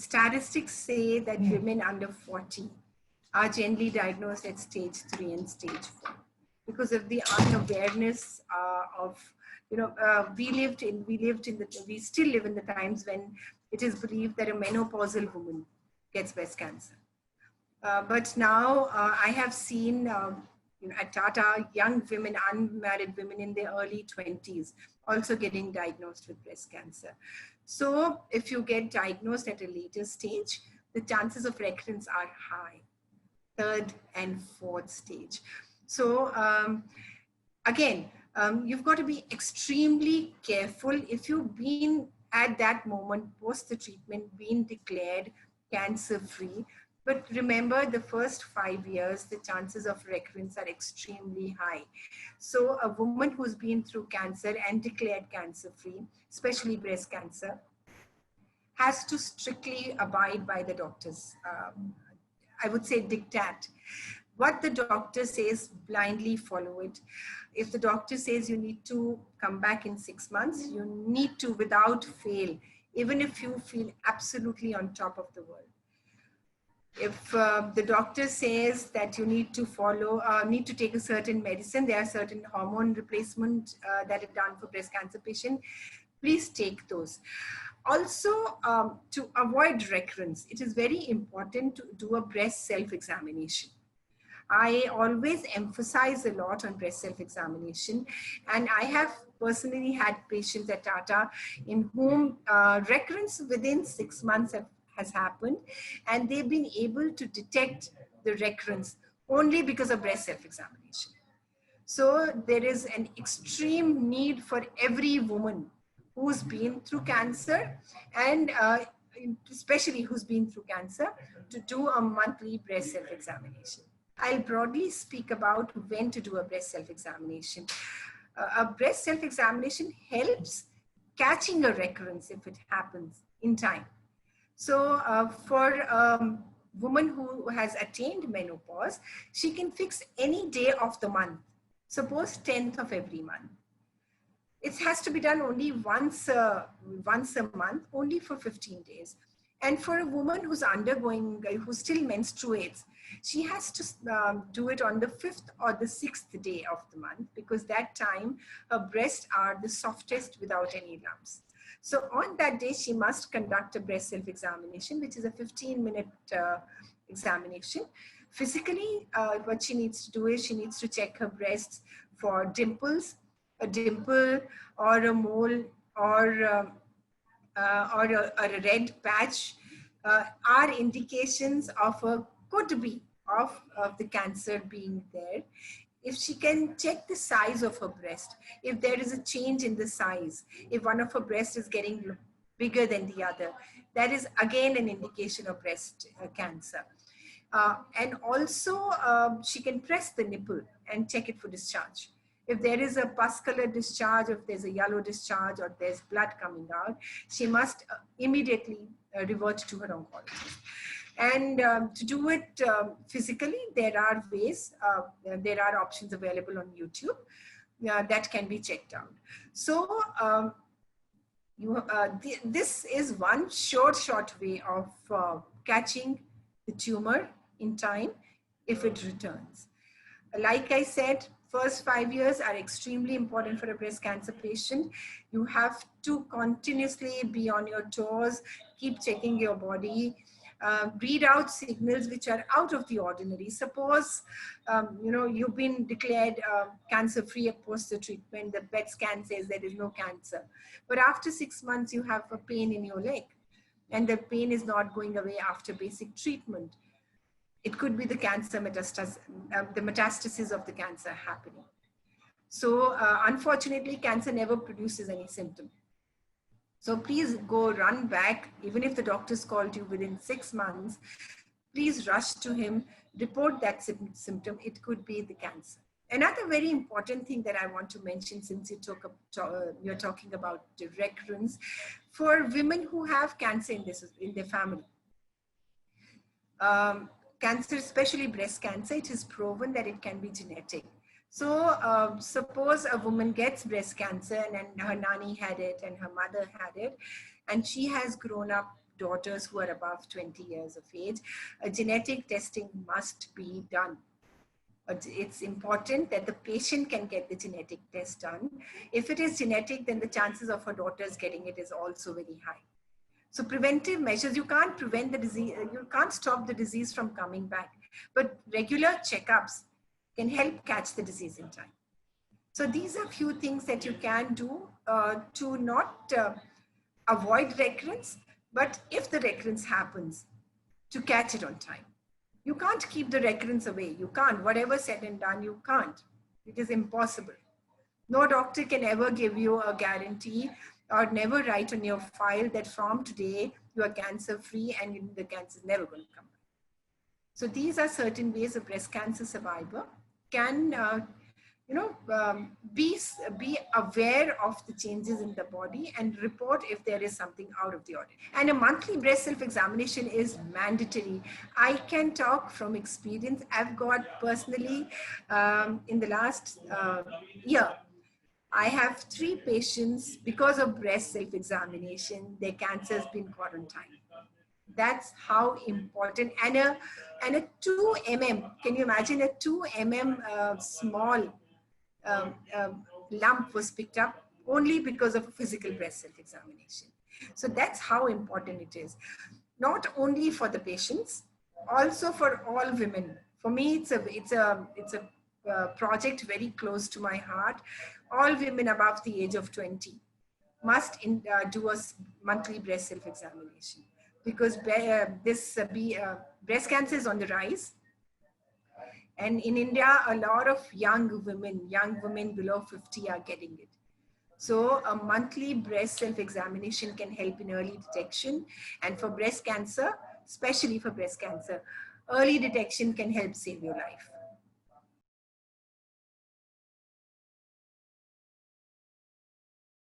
statistics say that women under 40 are generally diagnosed at stage 3 and stage 4 because of the unawareness of, we still live in the times when it is believed that a menopausal woman gets breast cancer. But now I have seen at Tata, young women, unmarried women in their early 20s also getting diagnosed with breast cancer. So if you get diagnosed at a later stage, the chances of recurrence are high, 3rd and 4th stage. So again, you've got to be extremely careful if you've been at that moment post the treatment being declared cancer-free. But remember, the first 5 years, the chances of recurrence are extremely high. So a woman who's been through cancer and declared cancer-free, especially breast cancer, has to strictly abide by the doctor's, I would say, diktat. What the doctor says, blindly follow it. If the doctor says you need to come back in 6 months, you need to, without fail, even if you feel absolutely on top of the world. If the doctor says that you need to follow, need to take a certain medicine, there are certain hormone replacement that are done for breast cancer patients, please take those. Also, to avoid recurrence, it is very important to do a breast self-examination. I always emphasize a lot on breast self-examination, and I have personally had patients at Tata in whom recurrence within 6 months has happened, and they've been able to detect the recurrence only because of breast self-examination. So there is an extreme need for every woman who's been through cancer, and especially who's been through cancer, to do a monthly breast self-examination. I'll broadly speak about when to do a breast self-examination. A breast self-examination helps catching a recurrence if it happens in time. So for a woman who has attained menopause, she can fix any day of the month. Suppose 10th of every month. It has to be done only once a month, only for 15 days. And for a woman who's undergoing, who still menstruates, she has to do it on the 5th or the 6th day of the month, because that time her breasts are the softest without any lumps. So on that day, she must conduct a breast self-examination, which is a 15-minute examination. Physically, what she needs to do is she needs to check her breasts for dimples, a dimple or a mole or a red patch are indications of a could be of the cancer being there. If she can check the size of her breast, if there is a change in the size, if one of her breasts is getting bigger than the other, that is again an indication of breast cancer. And also she can press the nipple and check it for discharge. If there is a pus color discharge, if there's a yellow discharge, or there's blood coming out, she must immediately revert to her oncologist. And to do it physically, there are ways, there are options available on YouTube that can be checked out. So this is one short way of catching the tumor in time if it returns. Like I said, first 5 years are extremely important for a breast cancer patient. You have to continuously be on your toes, keep checking your body, read out signals which are out of the ordinary. Suppose, you've been declared cancer-free post the treatment, the PET scan says there is no cancer. But after 6 months, you have a pain in your leg, and the pain is not going away after basic treatment. It could be the cancer metastasis, the metastasis of the cancer happening. So unfortunately, cancer never produces any symptom. So please go run back, even if the doctor's called you within 6 months, please rush to him, report that symptom. It could be the cancer. Another very important thing that I want to mention, since you're talking about the recurrence, for women who have cancer in their family. Cancer, especially breast cancer, it is proven that it can be genetic. So suppose a woman gets breast cancer and her nanny had it and her mother had it, and she has grown up daughters who are above 20 years of age, genetic testing must be done. It's important that the patient can get the genetic test done. If it is genetic, then the chances of her daughters getting it is also very high. So preventive measures, you can't prevent the disease, you can't stop the disease from coming back, but regular checkups can help catch the disease in time. So these are few things that you can do to not avoid recurrence, but if the recurrence happens, to catch it on time. You can't keep the recurrence away. You can't. Whatever said and done, you can't. It is impossible. No doctor can ever give you a guarantee or never write on your file that from today you are cancer free and the cancer is never going to come back. So these are certain ways a breast cancer survivor can be aware of the changes in the body and report if there is something out of the ordinary. And a monthly breast self-examination is mandatory. I can talk from experience. I've got personally in the last year, I have 3 patients because of breast self-examination, their cancer has been quarantined. That's how important. And a 2 mm, can you imagine a 2 mm small lump was picked up only because of a physical breast self-examination. So that's how important it is. Not only for the patients, also for all women. For me, it's a project very close to my heart. All women above the age of 20 must do a monthly breast self-examination, because breast cancer is on the rise. And in India, a lot of young women below 50 are getting it. So a monthly breast self-examination can help in early detection. And for breast cancer, especially for breast cancer, early detection can help save your life.